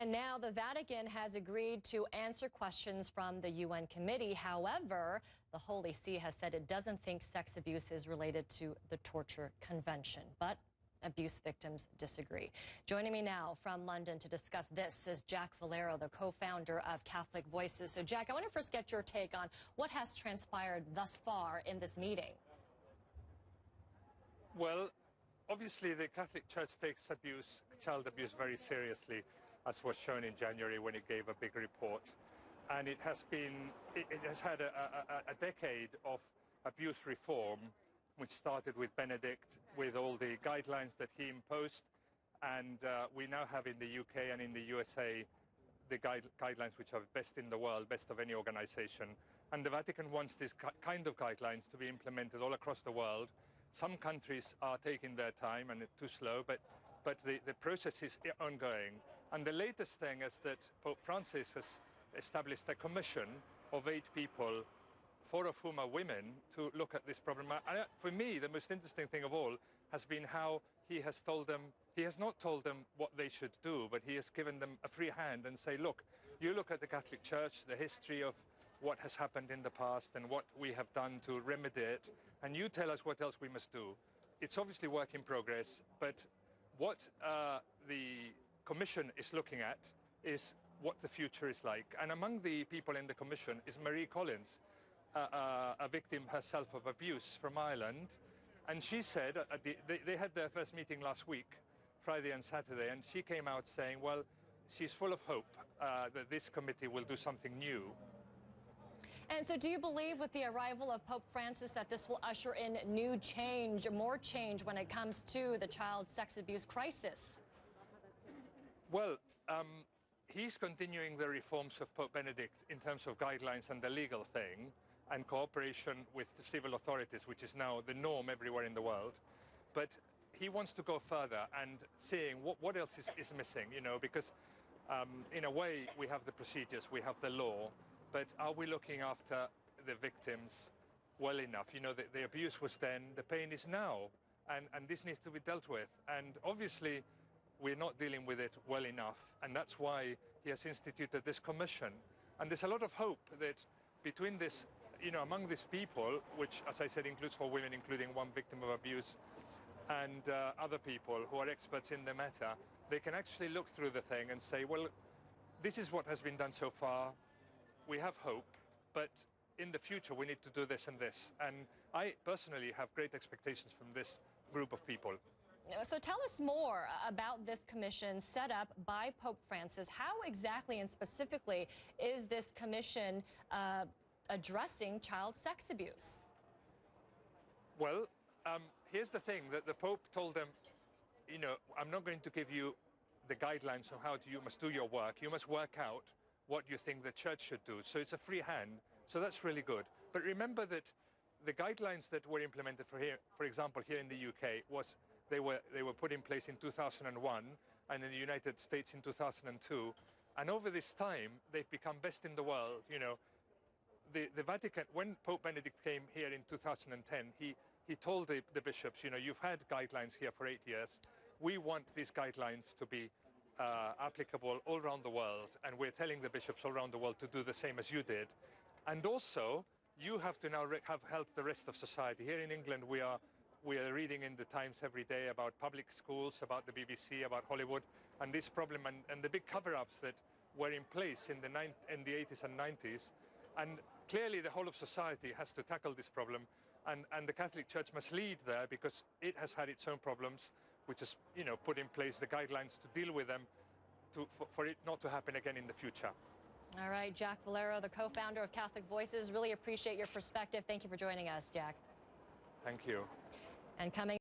And now the Vatican has agreed to answer questions from the UN committee. However, the Holy See has said it doesn't think sex abuse is related to the Torture Convention. But abuse victims disagree. Joining me now from London to discuss this is Jack Valero, the co-founder of Catholic Voices. So, Jack, I want to first get your take on what has transpired thus far in this meeting. Well, obviously the Catholic Church takes child abuse very seriously, as was shown in January when it gave a big report. And it has had a decade of abuse reform, which started with Benedict, with all the guidelines that he imposed. And we now have in the UK and in the USA the guidelines which are best in the world, best of any organization. And the Vatican wants these kind of guidelines to be implemented all across the world. Some countries are taking their time and it's too slow, but the process is ongoing. And the latest thing is that Pope Francis has established a commission of 8 people, 4 of whom are women, to look at this problem. For me, the most interesting thing of all has been how he has not told them what they should do, but he has given them a free hand and say, look, you look at the Catholic Church, the history of what has happened in the past and what we have done to remedy it, and you tell us what else we must do. It's obviously work in progress, but what the Commission is looking at is what the future is like. And among the people in the Commission is Marie Collins, a victim herself of abuse from Ireland. And she said, they had their first meeting last week, Friday and Saturday, and she came out saying, well, she's full of hope that this committee will do something new. And so do you believe with the arrival of Pope Francis that this will usher in new change, more change when it comes to the child sex abuse crisis? Well, he's continuing the reforms of Pope Benedict in terms of guidelines and the legal thing and cooperation with the civil authorities, which is now the norm everywhere in the world. But he wants to go further and seeing what else is missing, you know, because in a way we have the procedures, we have the law, but are we looking after the victims well enough? You know, the abuse was then, the pain is now, and this needs to be dealt with. And obviously, we're not dealing with it well enough, and that's why he has instituted this commission. And there's a lot of hope that between this, you know, among these people, which, as I said, includes 4 women, including 1 victim of abuse, and other people who are experts in the matter, they can actually look through the thing and say, well, this is what has been done so far. We have hope, but in the future we need to do this and this. And I personally have great expectations from this group of people. So tell us more about this commission set up by Pope Francis. How exactly and specifically is this commission addressing child sex abuse? Well, here's the thing, that the Pope told them, you know, I'm not going to give you the guidelines on how you must do your work. You must work out what you think the church should do. So it's a free hand. So that's really good. But remember that the guidelines that were implemented for example, here in the UK, they were put in place in 2001 and in the United States in 2002. And over this time, they've become best in the world. You know, the Vatican, when Pope Benedict came here in 2010, he told the bishops, you know, you've had guidelines here for 8 years. We want these guidelines to be applicable all around the world, and we're telling the bishops all around the world to do the same as you did. And also, you have to now have helped the rest of society. Here in England, we are reading in the Times every day about public schools, about the BBC, about Hollywood, and this problem and the big cover-ups that were in place in the 80s and 90s. And clearly, the whole of society has to tackle this problem, and the Catholic Church must lead there because it has had its own problems, which has, you know, put in place the guidelines to deal with them, for it not to happen again in the future. All right, Jack Valero, the co-founder of Catholic Voices. Really appreciate your perspective. Thank you for joining us, Jack. Thank you. And coming